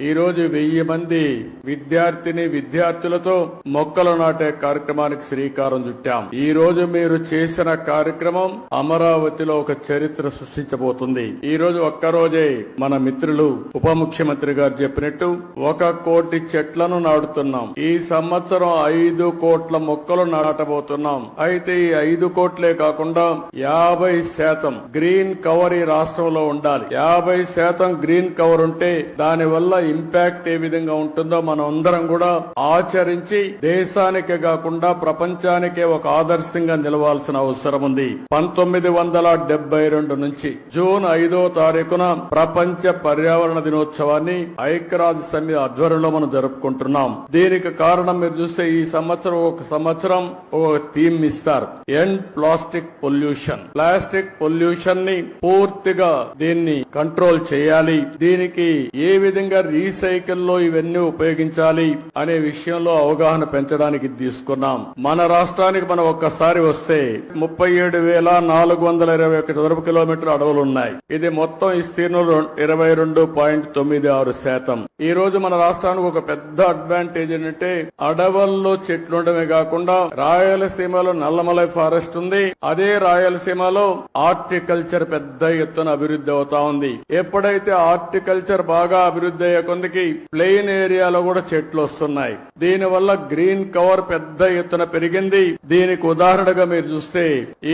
ఈ రోజు 1000 మంది విద్యార్థులతో మొక్కలు నాటే కార్యక్రమానికి శ్రీకారం చుట్టాం. ఈ రోజు మీరు చేసిన కార్యక్రమం అమరావతిలో ఒక చరిత్ర సృష్టించబోతుంది. ఈ రోజు ఒక్కరోజే మన మిత్రులు ఉప ముఖ్యమంత్రి గారు చెప్పినట్టు 1 కోటి చెట్లను నాటుతున్నాం. ఈ సంవత్సరం 5 కోట్ల మొక్కలు నాటబోతున్నాం. అయితే ఈ 5 కోట్లే కాకుండా 50% గ్రీన్ కవర్ ఈ రాష్ట్రంలో ఉండాలి. 50% గ్రీన్ కవర్ ఉంటే దాని వల్ల ఇంపాక్ట్ ఏ విధంగా ఉంటుందో మనం అందరం కూడా ఆచరించి దేశానికే కాకుండా ప్రపంచానికే ఒక ఆదర్శంగా నిలవాల్సిన అవసరం ఉంది. 1972 నుంచి జూన్ 5వ తారీఖున ప్రపంచ పర్యావరణ దినోత్సవాన్ని ఐక్యరాజ్య సమితి ఆధ్వర్యంలో మనం జరుపుకుంటున్నాం. దీనికి కారణం మీరు చూస్తే ఈ సంవత్సరం ఒక థీమ్ ఇస్తారు. End plastic pollution. Plastic pollution ని పూర్తిగా దీన్ని కంట్రోల్ చేయాలి. దీనికి ఏ విధంగా రీసైకిల్ లో ఇవన్నీ ఉపయోగించాలి అనే విషయంలో అవగాహన పెంచడానికి తీసుకున్నాం. మన రాష్ట్రానికి మనం ఒక్కసారి వస్తే 37,421 చదరపు కిలోమీటర్ల అడవులు ఉన్నాయి. ఇది మొత్తం విస్తీర్ణంలో 22.96%. ఈ రోజు మన రాష్ట్రానికి ఒక పెద్ద అడ్వాంటేజ్ ఏంటంటే అడవుల్లో చెట్లు ఉండడమే కాకుండా రాయలసీమలో నల్లమలై ఫారెస్ట్ ఉంది. అదే రాయలసీమలో హార్టికల్చర్ పెద్ద ఎత్తున అభివృద్ధి అవుతా ఉంది. ఎప్పుడైతే హార్టికల్చర్ బాగా అభివృద్ధి అయ్యే కొందికి ప్లెయిన్ ఏరియాలో కూడా చెట్లు వస్తున్నాయి. దీనివల్ల గ్రీన్ కవర్ పెద్ద ఎత్తున పెరిగింది. దీనికి ఉదాహరణగా మీరు చూస్తే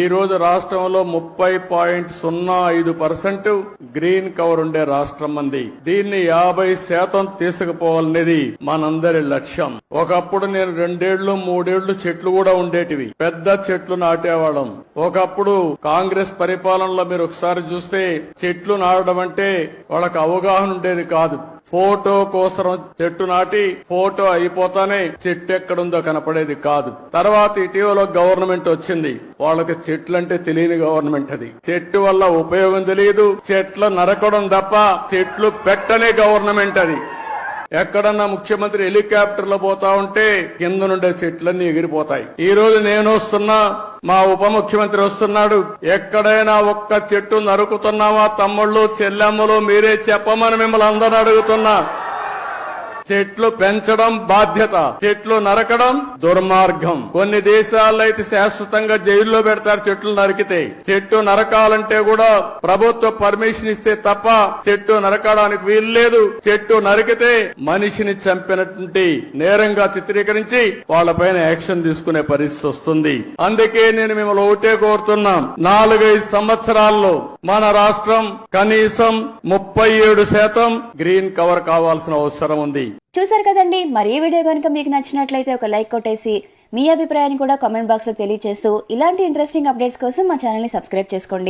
ఈ రోజు రాష్ట్రంలో 30.05% గ్రీన్ కవర్ ఉండే రాష్ట్రం మంది. దీన్ని 50% తీసుకుపోవాలనేది మనందరి లక్ష్యం. ఒకప్పుడు నేను 2 ఏళ్లు 3 ఏళ్లు చెట్లు కూడా ఉండేటివి. పెద్ద చెట్లు నాటేవాళ్ళం. ఒకప్పుడు కాంగ్రెస్ పరిపాలనలో మీరు ఒకసారి చూస్తే చెట్లు నాటడం అంటే వాళ్ళకి అవగాహన ఉండేది కాదు. ఫోటో కోసం చెట్టు నాటి ఫోటో అయిపోతానే చెట్టు ఎక్కడుందో కనపడేది కాదు. తర్వాత ఇటీవల గవర్నమెంట్ వచ్చింది. వాళ్ళకి చెట్లంటే తెలియని గవర్నమెంట్ అది. చెట్టు వల్ల ఉపయోగం తెలియదు. చెట్లు నరకడం తప్ప చెట్లు పెట్టనే గవర్నమెంట్ అది. ఎక్కడన్నా ముఖ్యమంత్రి హెలికాప్టర్ లో పోతా ఉంటే కింద నుండే చెట్లన్నీ ఎగిరిపోతాయి. ఈ రోజు నేను వస్తున్నా, మా ఉప ముఖ్యమంత్రి వస్తున్నాడు. ఎక్కడైనా ఒక్క చెట్టు నరుకుతున్నావా తమ్ముళ్ళు చెల్లెమ్మలు మీరే చెప్పమని మిమ్మల్ని అందరూ అడుగుతున్నా. చెట్లు పెంచడం బాధ్యత, చెట్లు నరకడం దుర్మార్గం. కొన్ని దేశాల్లో అయితే శాశ్వతంగా జైల్లో పెడతారు చెట్లు నరికితే. చెట్టు నరకాలంటే కూడా ప్రభుత్వ పర్మిషన్ ఇస్తే తప్ప చెట్టు నరకడానికి వీల్లేదు. చెట్టు నరికితే మనిషిని చంపినటువంటి నేరంగా చిత్రీకరించి వాళ్ళపైన యాక్షన్ తీసుకునే పరిస్థితి వస్తుంది. అందుకే నేను మిమ్మల్ని ఒకటే కోరుతున్నాం, 4-5 సంవత్సరాల్లో మన రాష్ట్రం కనీసం 37% గ్రీన్ కవర్ కావాల్సిన అవసరం ఉంది. చూసారు కదండి. మరి ఈ వీడియో కనుక మీకు నచ్చినట్లయితే ఒక లైక్ కొట్టేసి మీ అభిప్రాయాన్ని కూడా కామెంట్ బాక్స్ లో తెలియజేస్తూ ఇలాంటి ఇంట్రెస్టింగ్ అప్డేట్స్ కోసం మా ఛానల్ ని సబ్స్క్రైబ్ చేసుకోండి.